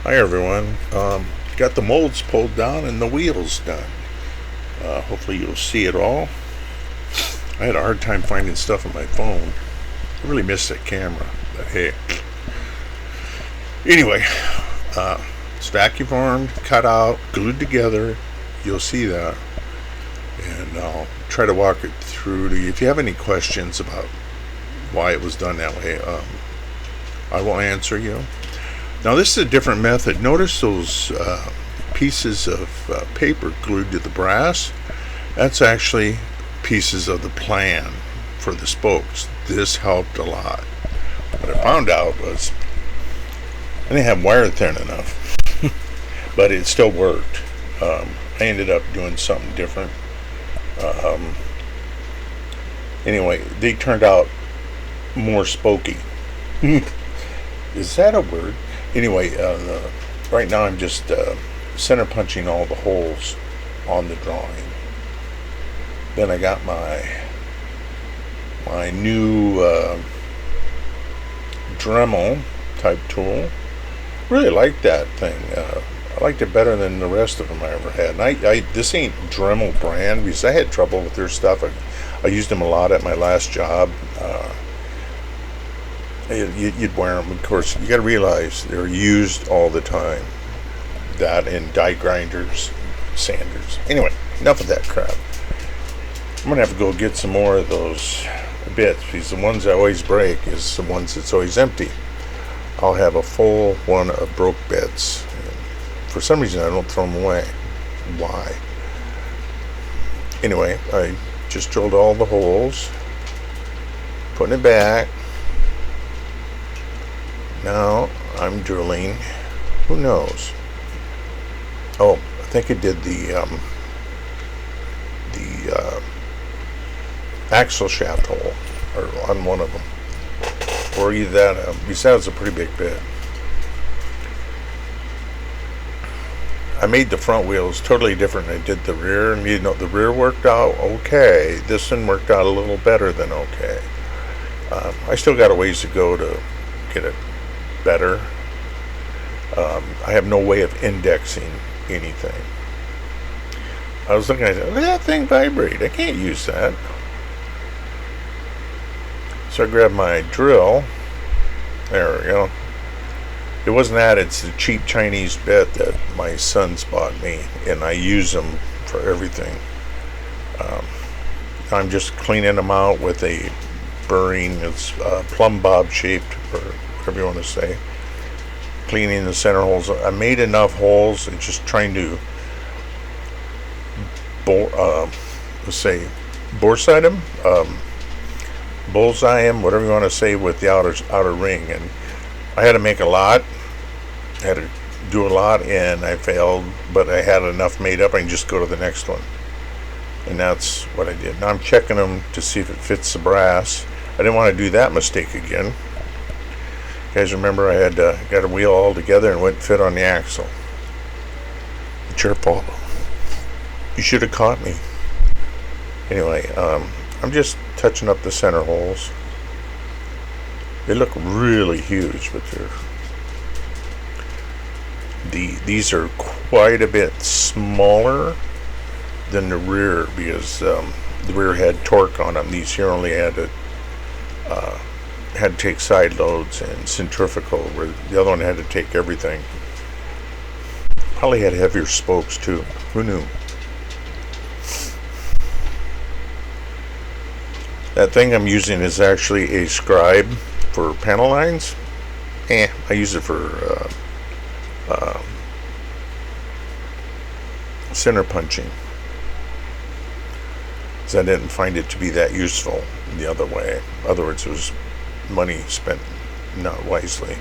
Hi everyone. Got the molds pulled down and the wheels done. Hopefully you'll see it all. I had a hard time finding stuff on my phone. I really missed that camera, but hey. Anyway, it's Vac U Formed, cut out, glued together. You'll see that. And I'll try to walk it through to you. If you have any questions about why it was done that way, I will answer you. Now this is a different method. Notice those pieces of paper glued to the brass. That's actually pieces of the plan for the spokes. This helped a lot. What I found out was I didn't have wire thin enough, but it still worked. I ended up doing something different. Anyway, they turned out more spokey. Is that a word? Anyway, right now I'm just center punching all the holes on the drawing. Then I got my new Dremel type tool. Really liked that thing. I liked it better than the rest of them I ever had. And this ain't Dremel brand because I had trouble with their stuff. I used them a lot at my last job. You'd wear them. Of course, you got to realize they're used all the time. That and die grinders, sanders. Anyway, enough of that crap. I'm gonna have to go get some more of those bits because the ones I always break is the ones that's always empty. I'll have a full one of broke bits. For some reason, I don't throw them away. Why? Anyway, I just drilled all the holes, putting it back. Now I'm drilling, who knows? Oh, I think it did the axle shaft hole, or on one of them, or either that. Besides, a pretty big bit. I made the front wheels totally different than I did the rear, and you know the rear worked out okay. This one worked out a little better than okay. I still got a ways to go to get it better. I have no way of indexing anything. I was looking at it, look at that thing vibrate. I can't use that. So I grabbed my drill. There we go. It wasn't that, it's the cheap Chinese bit that my sons bought me, and I use them for everything. I'm just cleaning them out with a burring. It's plumb bob shaped, or whatever you want to say. Cleaning the center holes. I made enough holes and just trying to bullseye them, bullseye them, whatever you want to say, with the outer ring. And I had to make a lot. I had to do a lot, and I failed, but I had enough made up. I can just go to the next one, and that's what I did. Now I'm checking them to see if it fits the brass. I didn't want to do that mistake again. You guys remember I had got a wheel all together and wouldn't fit on the axle. It's your fault. You should have caught me. Anyway, I'm just touching up the center holes. They look really huge, but these are quite a bit smaller than the rear because the rear had torque on them. These here only had to take side loads and centrifugal, where the other one had to take everything. Probably had heavier spokes too. Who knew? That thing I'm using is actually a scribe for panel lines. I use it for center punching, because I didn't find it to be that useful the other way. In other words, it was money spent not wisely.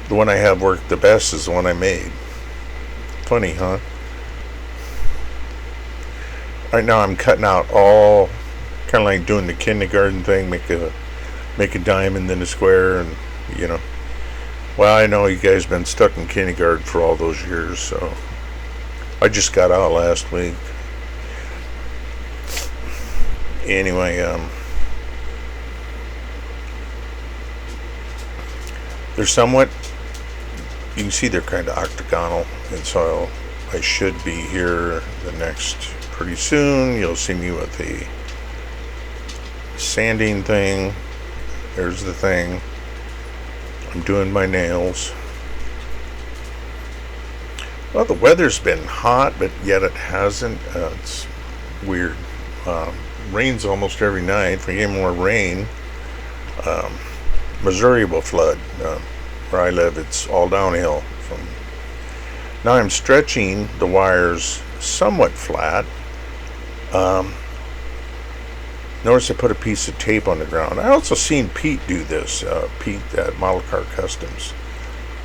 The one I have worked the best is the one I made. Funny, huh? Right now I'm cutting out all, kind of like doing the kindergarten thing, make a diamond, then a square, and you know. Well, I know you guys been stuck in kindergarten for all those years, so I just got out last week. Anyway, they're somewhat you can see they're kind of octagonal, and so I should be here the next pretty soon. You'll see me with a sanding thing. There's the thing. I'm doing my nails. Well, the weather's been hot, but yet it hasn't. It's weird. Rains almost every night. If we get more rain, Missouri will flood. Where I live, it's all downhill. Now I'm stretching the wires somewhat flat. Notice I put a piece of tape on the ground. I also seen Pete do this. Pete at Model Car Customs.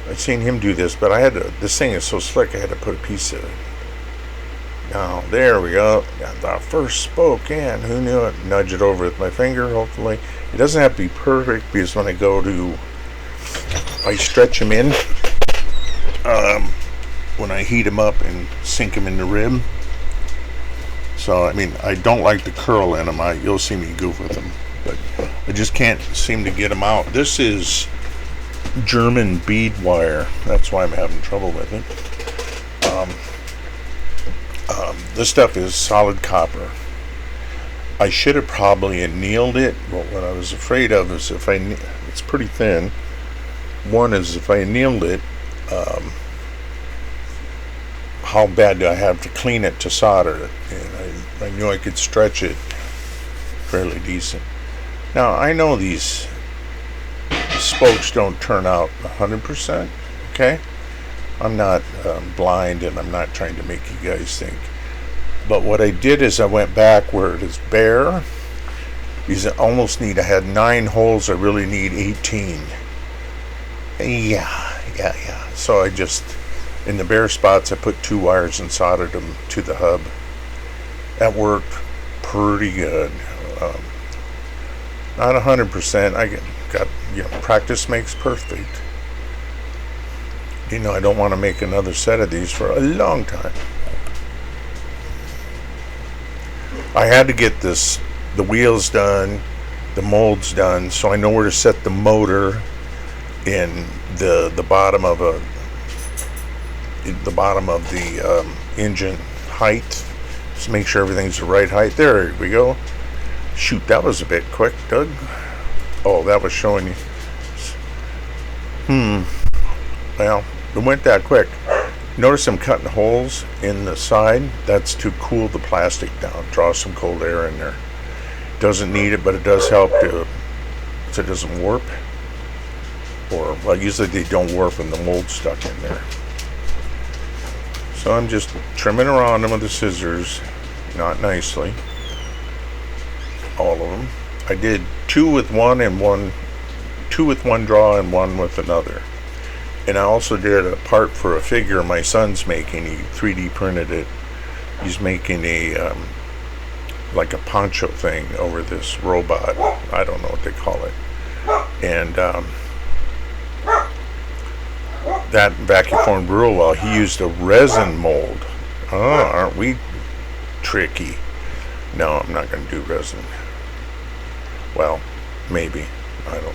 I've seen him do this, but I had to. This thing is so slick. I had to put a piece of it. Now there we go. Got the first spoke in. Who knew it? Nudge it over with my finger. Hopefully, it doesn't have to be perfect because when I go to, I stretch them in. When I heat them up and sink them in the rib. So I mean, I don't like the curl in them. You'll see me goof with them, but I just can't seem to get them out. This is German bead wire. That's why I'm having trouble with it. This stuff is solid copper. I should have probably annealed it. Well, what I was afraid of is if it's pretty thin. One is if I annealed it, how bad do I have to clean it to solder it? And I knew I could stretch it fairly decent. Now I know these spokes don't turn out 100%. Okay, I'm not blind, and I'm not trying to make you guys think. But what I did is I went back where it is bare. Because I almost need. I had 9 holes. I really need 18. Yeah. So I just, in the bare spots, I put 2 wires and soldered them to the hub. That worked pretty good. Not 100%. I got, practice makes perfect. I don't want to make another set of these for a long time. I had to get the wheels done, the molds done, so I know where to set the motor in the bottom of the engine height. Just make sure everything's the right height. There we go. Shoot, that was a bit quick, Doug. Oh, that was showing you. Well, it went that quick. Notice I'm cutting holes in the side. That's to cool the plastic down. Draw some cold air in there. Doesn't need it, but it does help so it doesn't warp. Or, well, usually they don't warp when the mold's stuck in there. So I'm just trimming around them with the scissors, not nicely. All of them. I did 2 with one and 2 with one draw and 1 with another. And I also did a part for a figure my son's making. He 3D printed it. He's making a like a poncho thing over this robot. I don't know what they call it. And that Vac U Formed real well. He used a resin mold. Oh, aren't we tricky? No, I'm not going to do resin. Well, maybe. I don't know.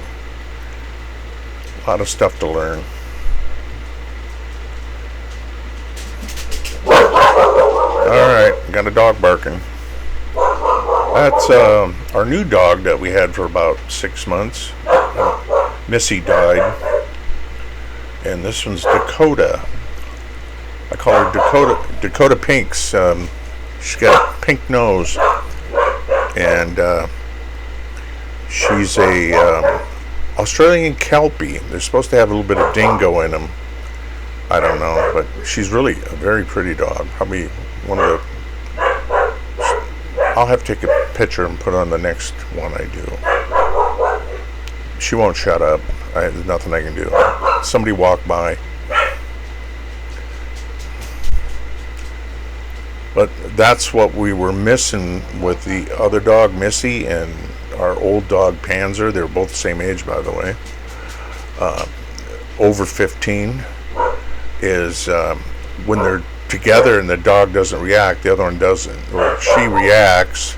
A lot of stuff to learn. Alright, got a dog barking. That's our new dog that we had for about 6 months. Missy died. And this one's Dakota. I call her Dakota Pinks. She's got a pink nose. And she's a Australian Kelpie. They're supposed to have a little bit of dingo in them. I don't know, but she's really a very pretty dog. Probably one of the... I'll have to take a picture and put on the next one I do. She won't shut up. There's nothing I can do. Somebody walked by. But that's what we were missing with the other dog, Missy, and our old dog, Panzer. They're both the same age, by the way. Over 15 is when they're together and the dog doesn't react, the other one doesn't. Or she reacts,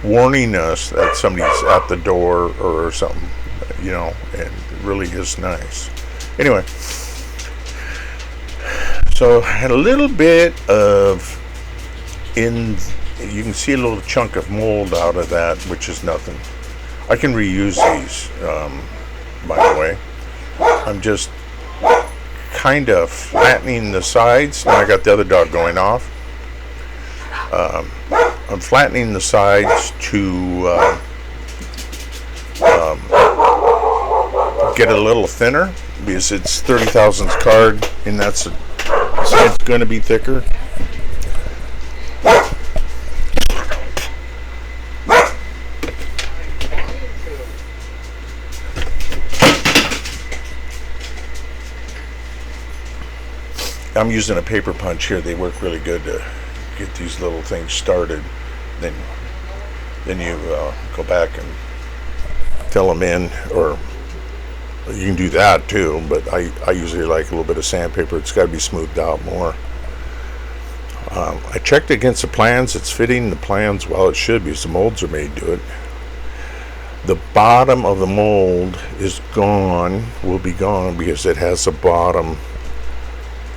warning us that somebody's at the door or something, and it really is nice. Anyway, So I had a little bit of you can see a little chunk of mold out of that, which is nothing. I can reuse these, by the way. I'm just kind of flattening the sides. Now I got the other dog going off. I'm flattening the sides to get it a little thinner, because it's 30 thousandths card, and so it's going to be thicker. I'm using a paper punch here. They work really good to get these little things started. Then you go back and fill them in, or you can do that too, but I usually like a little bit of sandpaper. It's got to be smoothed out more. I checked against the plans. It's fitting the plans well. It should, because the molds are made to it. The bottom of the mold is gone, will be gone, because it has a bottom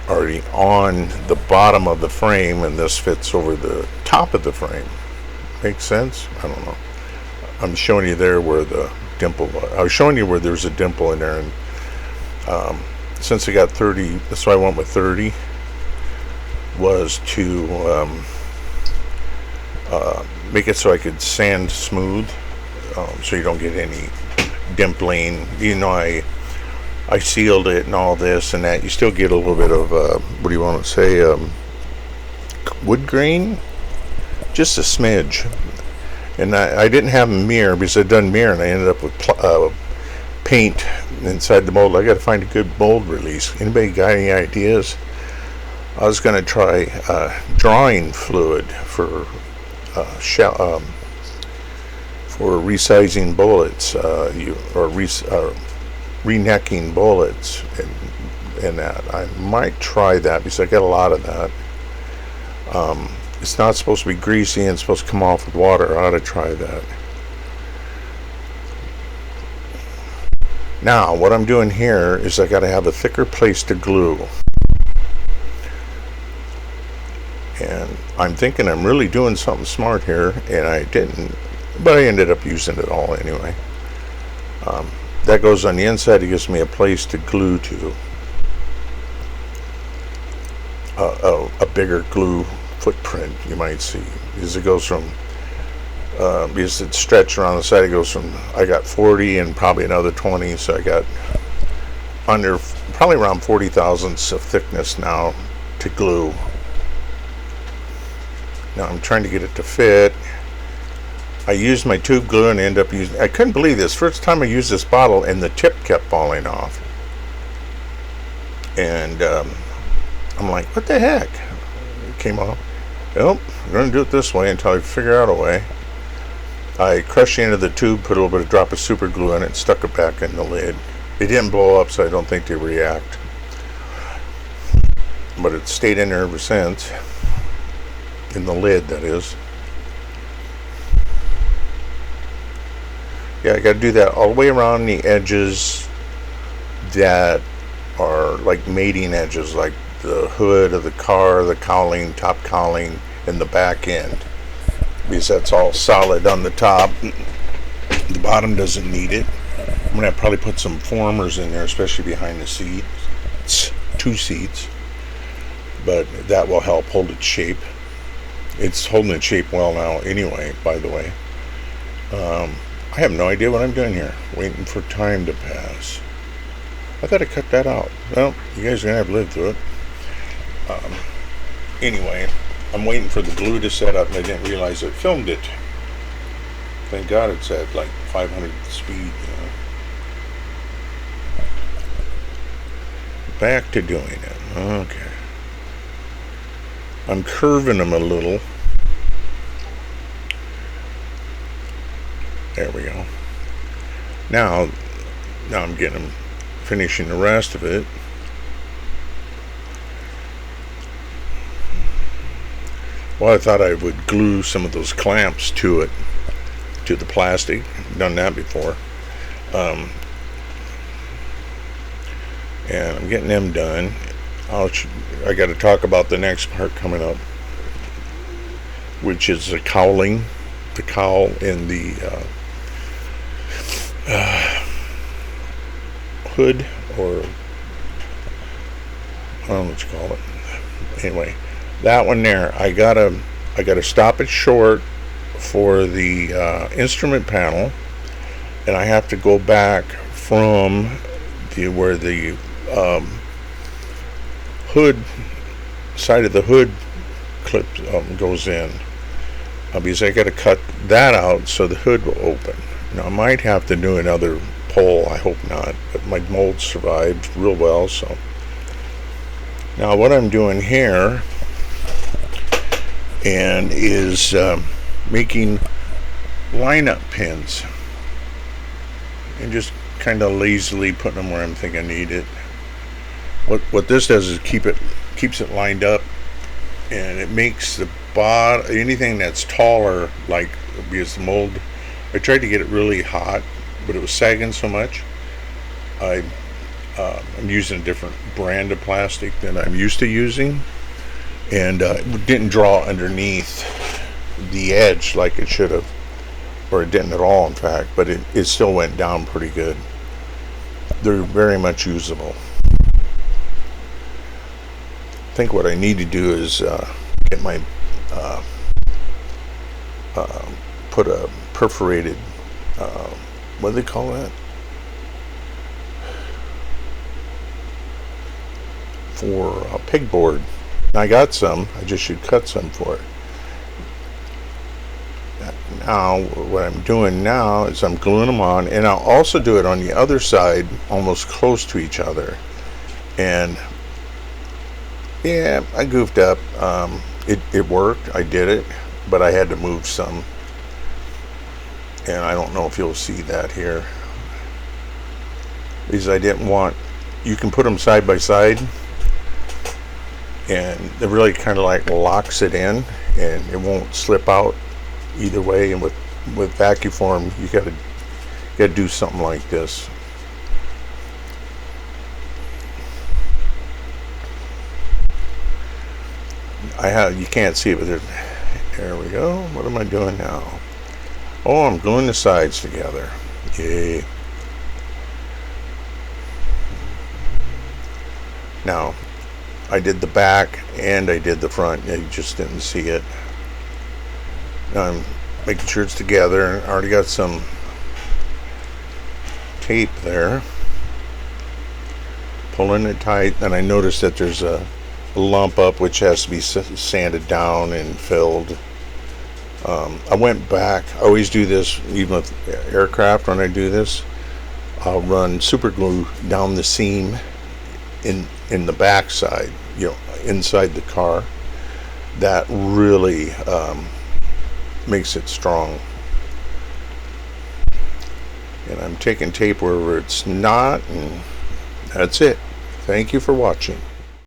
already on the bottom of the frame, and this fits over the top of the frame. Makes sense? I don't know. I'm showing you there where the dimple was. I was showing you where there's a dimple in there, and since I got 30, that's why I went with 30, was to make it so I could sand smooth, so you don't get any dimpling. You know, I sealed it and all this and that. You still get a little bit of what do you want to say, wood grain, just a smidge. And I didn't have a mirror, because I'd done mirror and I ended up with paint inside the mold. I got to find a good mold release. Anybody got any ideas? I was going to try drawing fluid for resizing bullets, renecking bullets, and that. I might try that, because I got a lot of that. It's not supposed to be greasy and it's supposed to come off with water. I ought to try that. Now, what I'm doing here is I got to have a thicker place to glue. And I'm thinking I'm really doing something smart here, and I didn't, but I ended up using it all anyway. That goes on the inside. It gives me a place to glue to. A bigger glue footprint, you might see, because it goes from because it's stretched around the side. It goes from, I got 40 and probably another 20, so I got under probably around 40 thousandths of thickness now to glue. Now I'm trying to get it to fit. I used my tube glue and ended up using, I couldn't believe this, first time I used this bottle and the tip kept falling off, and I'm like, what the heck? It came off. Well, I'm going to do it this way until I figure out a way. I crushed the end of the tube, put a little bit of drop of super glue in it, and stuck it back in the lid. It didn't blow up, so I don't think they react. But it stayed in there ever since. In the lid, that is. Yeah, I got to do that all the way around the edges that are like mating edges, like the hood of the car, the cowling, top cowling, and the back end, because that's all solid on the top. The bottom doesn't need it. I'm gonna probably put some formers in there, especially behind the seat. It's 2 seats, but that will help hold its shape. It's holding its shape well now anyway, by the way. I have no idea what I'm doing here, waiting for time to pass. I thought I cut that out. Well, you guys are gonna have to live through it. Anyway, I'm waiting for the glue to set up, and I didn't realize it filmed it. Thank God it's at like 500 speed. Back to doing it. Okay. I'm curving them a little. There we go. Now I'm getting them, finishing the rest of it. Well, I thought I would glue some of those clamps to it, to the plastic. I've done that before. And I'm getting them done. I got to talk about the next part coming up, which is the cowling, the cowl in the hood, or I don't know what you call it. Anyway, that one there, I gotta stop it short for the instrument panel, and I have to go back from where the hood side of the hood clip goes in, because I got to cut that out so the hood will open. Now I might have to do another pole, I hope not, but my mold survived real well. So now what I'm doing here and is making lineup pins and just kind of lazily putting them where I'm thinking I need it. What this does is keeps it lined up, and it makes the anything that's taller, like, because the mold, I tried to get it really hot, but it was sagging so much. I'm using a different brand of plastic than I'm used to using, and it didn't draw underneath the edge like it should have, or it didn't at all, in fact, but it still went down pretty good. They're very much usable. I think what I need to do is get my put a perforated what do they call that, for a pegboard. I got some, I just should cut some for it. Now what I'm doing now is I'm gluing them on, and I'll also do it on the other side, almost close to each other. And yeah, I goofed up. It worked, I did it, but I had to move some, and I don't know if you'll see that here, because I didn't want, you can put them side by side, and it really kind of like locks it in, and it won't slip out either way. And with Vac U Formed, you gotta do something like this. You can't see it, but there we go. What am I doing now? Oh, I'm gluing the sides together. Yay. Now, I did the back and I did the front. You just didn't see it. Now I'm making sure it's together. I already got some tape there. Pulling it tight, and I noticed that there's a lump up which has to be sanded down and filled. I went back. I always do this, even with aircraft. When I do this, I'll run super glue down the seam in the back side, inside the car. That really makes it strong. And I'm taking tape wherever it's not, and that's it. Thank you for watching.